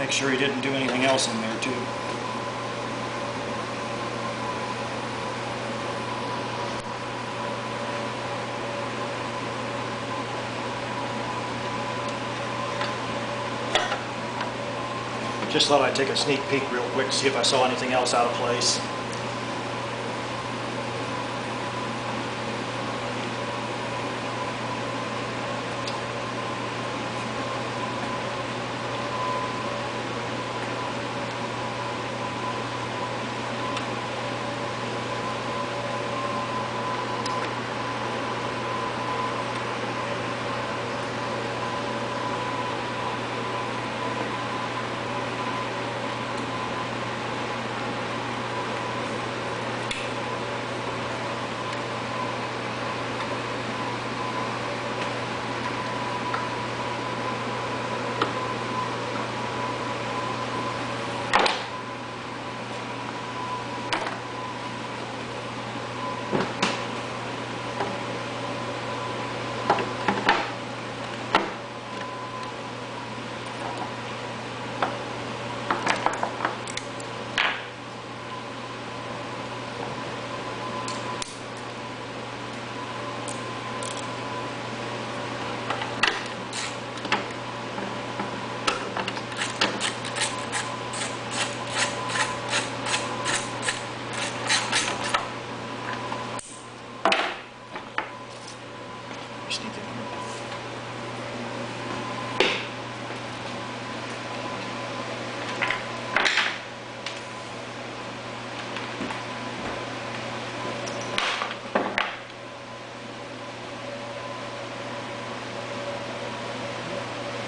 Make sure he didn't do anything else in there too. Just thought I'd take a sneak peek real quick, see if I saw anything else out of place.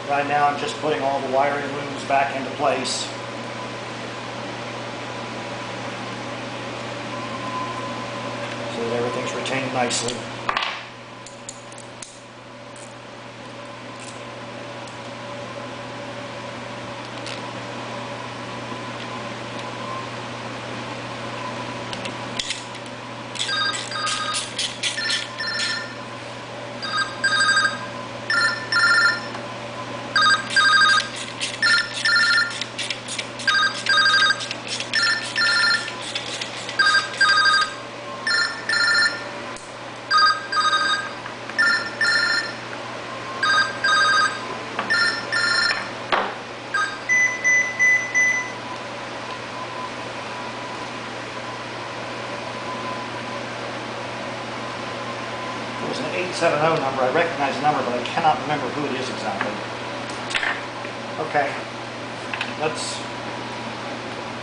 Right now I'm just putting all the wiring looms back into place. So that everything's retained nicely. It was an 870 number. I recognize the number, but I cannot remember who it is exactly. Okay, let's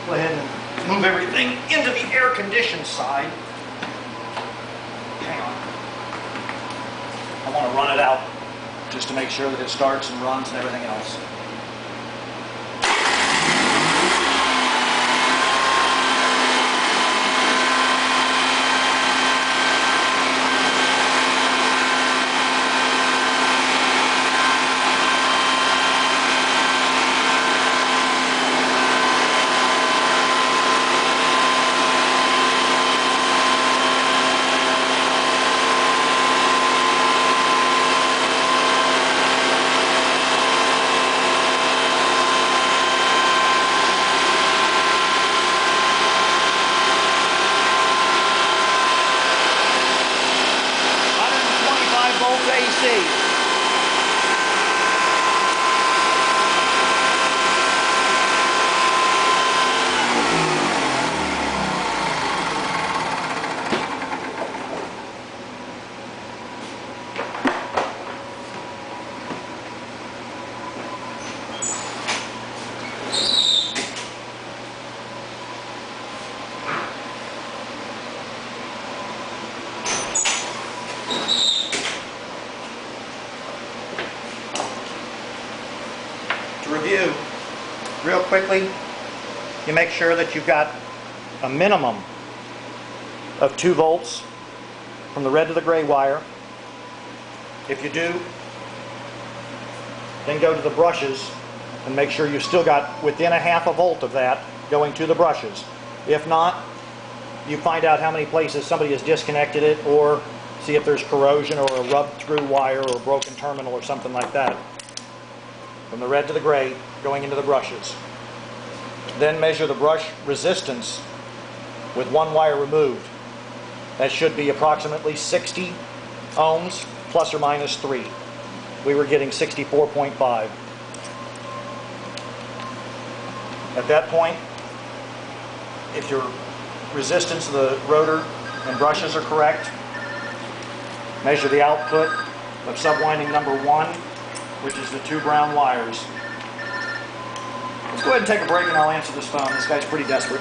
go ahead and move everything into the air-conditioned side. Hang on. I want to run it out just to make sure that it starts and runs and everything else. AC. Review real quickly, you make sure that you've got a minimum of 2 volts from the red to the gray wire. If you do, then go to the brushes and make sure you've still got within a half a volt of that going to the brushes. If not, you find out how many places somebody has disconnected it, or see if there's corrosion or a rubbed through wire or a broken terminal or something like that. from the red to the gray, going into the brushes. Then measure the brush resistance with one wire removed. That should be approximately 60 ohms, plus or minus 3. We were getting 64.5. At that point, if your resistance of the rotor and brushes are correct, measure the output of subwinding number 1, which is the 2 brown wires. Let's go ahead and take a break and I'll answer this phone. This guy's pretty desperate.